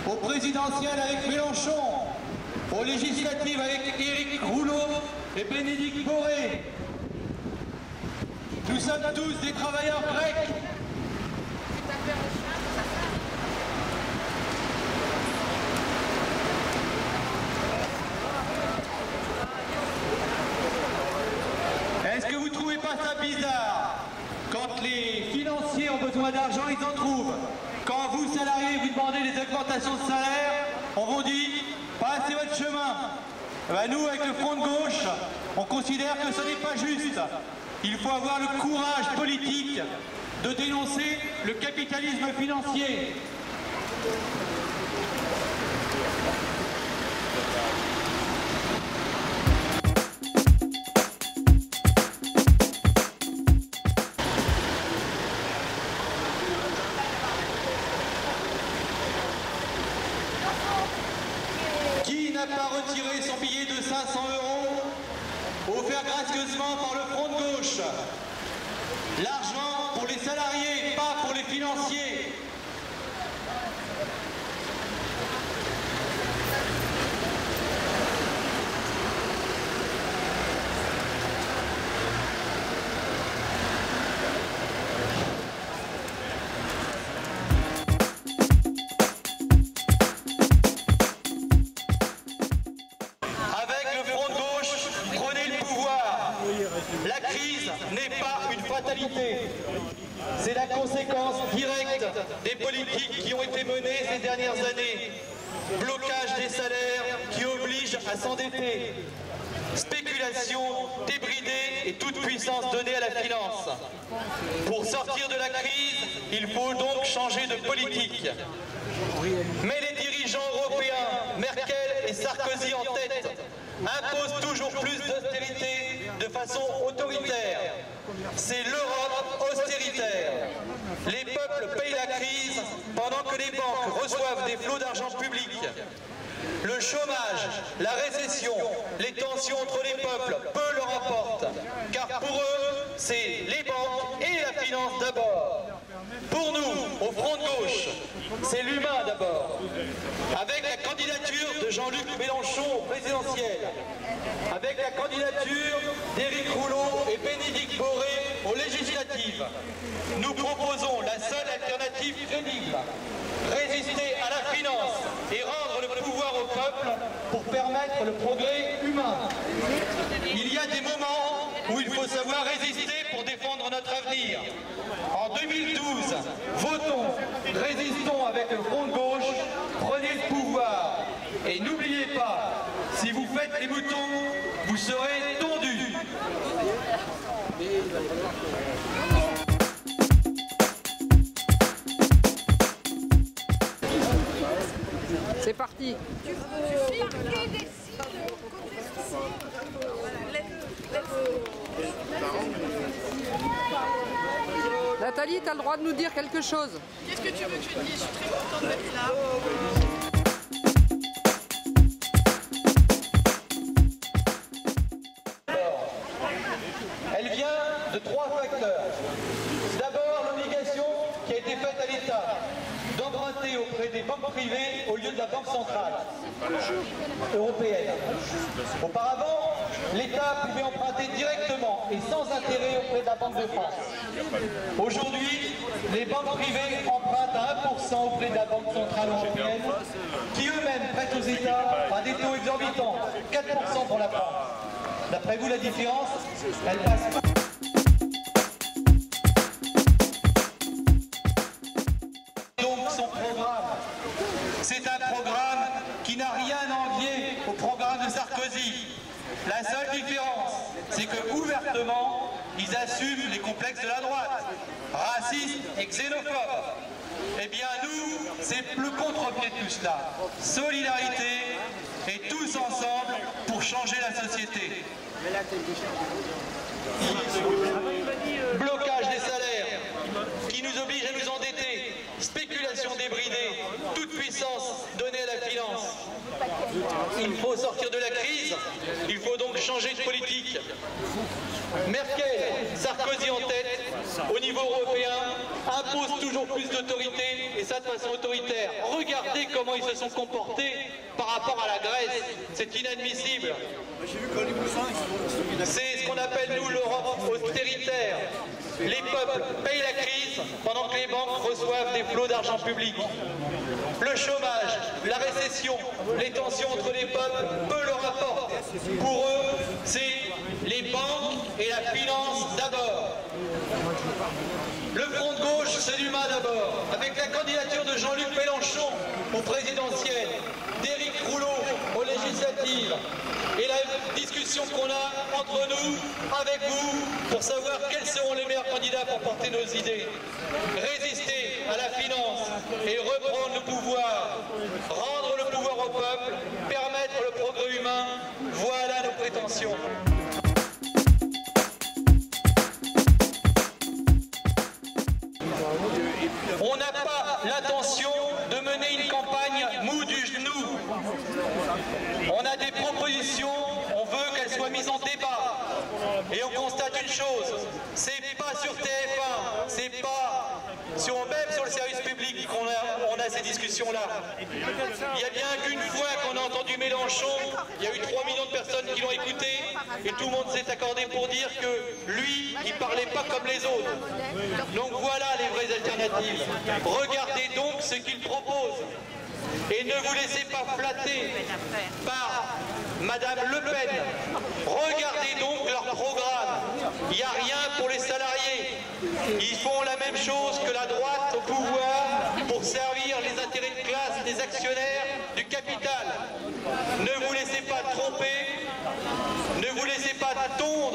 Aux présidentielles avec Mélenchon, aux législatives avec Éric Rouleau et Bénédicte Boré. Nous sommes tous des travailleurs grecs. Est-ce que vous ne trouvez pas ça bizarre? Quand les financiers ont besoin d'argent, ils en trouvent. Quand vous, salariés, vous demandez des augmentations de salaire, on vous dit « passez votre chemin ». Ben nous, avec le Front de gauche, on considère que ce n'est pas juste. Il faut avoir le courage politique de dénoncer le capitalisme financier. Pas retirer son billet de 500 € offert gracieusement par le Front de gauche. L'argent pour les salariés, pas pour les financiers. La crise n'est pas une fatalité. C'est la conséquence directe des politiques qui ont été menées ces dernières années. Blocage des salaires qui oblige à s'endetter. Spéculation débridée et toute puissance donnée à la finance. Pour sortir de la crise, il faut donc changer de politique. Mais les dirigeants européens, Merkel et Sarkozy en tête, imposent toujours plus d'austérité de façon autoritaire. C'est l'Europe austéritaire. Les peuples payent la crise pendant que les banques reçoivent des flots d'argent public. Le chômage, la récession, les tensions entre les peuples, peu leur importent. Car pour eux, c'est les banques et la finance d'abord. Pour nous, au Front de gauche, c'est l'humain d'abord. Avec la candidature de Jean-Luc Mélenchon au présidentiel, avec la candidature d'Éric Rouleau et Bénédicte Boré aux législatives, nous proposons la seule alternative crédible. Résister à la finance et rendre le pouvoir au peuple pour permettre le progrès humain. Il y a des moments où il faut savoir résister pour défendre notre avenir. En 2012, votons, résistons avec le Front de gauche, prenez le pouvoir. Et n'oubliez pas, si vous faites les moutons, vous serez tondus. C'est parti. Let's Nathalie, tu as le droit de nous dire quelque chose. Qu'est-ce que tu veux que je te dise? Je suis très contente d'être là. Elle vient de 3 facteurs. D'abord, l'obligation qui a été faite à l'État d'emprunter auprès des banques privées au lieu de la Banque centrale européenne. Auparavant, l'État pouvait emprunter directement et sans intérêt auprès de la Banque de France. Aujourd'hui, les banques privées empruntent à 1% auprès de la Banque centrale européenne, qui eux-mêmes prêtent aux États à des taux exorbitants, 4% pour la France. D'après vous, la différence, elle passe pas. Donc son programme, c'est un programme qui n'a rien à envier au programme de Sarkozy. La seule différence, c'est que ouvertement, ils assument les complexes de la droite, racistes et xénophobes. Eh bien nous, c'est le contre-pied de tout cela. Solidarité et tous ensemble pour changer la société. Blocage des salaires qui nous oblige à nous endetter, spéculation débridée, toute puissance donnée à la finance. Il faut sortir de la crise, il faut donc changer de politique. Merkel, Sarkozy en tête, au niveau européen, impose toujours plus d'autorité, et ça de façon autoritaire. Regardez comment ils se sont comportés par rapport à la Grèce, c'est inadmissible. C'est ce qu'on appelle, nous, l'Europe austéritaire. Les peuples payent la crise pendant que les banques reçoivent des flots d'argent public. Le chômage, la récession, les tensions entre les peuples, peu leur apportent. Pour eux, c'est les banques et la finance d'abord. Le front de gauche, c'est l'humain d'abord, avec la candidature de Jean-Luc Mélenchon au présidentiel, d'Éric Rouleau aux législatives, et la discussion qu'on a entre nous, avec vous, pour savoir quels seront les meilleurs candidats pour porter nos idées. Résister à la finance et reprendre le pouvoir, rendre le pouvoir au peuple, permettre le progrès humain, voilà nos prétentions. On n'a pas l'intention de mener une campagne mou du genou. On a des propositions, on veut qu'elles soient mises en débat. Et on constate une chose, c'est pas sur TF1, c'est pas même sur le service public qu'on a ces discussions-là. Il y a bien qu'une fois qu'on a entendu Mélenchon, il y a eu 3 millions de personnes qui l'ont écouté, et tout le monde s'est accordé pour dire que lui, il parlait pas comme les autres. Donc voilà les vraies alternatives. Regardez donc ce qu'il propose. Et ne vous laissez pas flatter par Madame Le Pen. Regardez donc leur programme. Il n'y a rien pour les salariés. Ils font la même chose que la droite au pouvoir pour servir les intérêts de classe des actionnaire du capital. Ne vous laissez pas tromper. Ne vous laissez pas tondre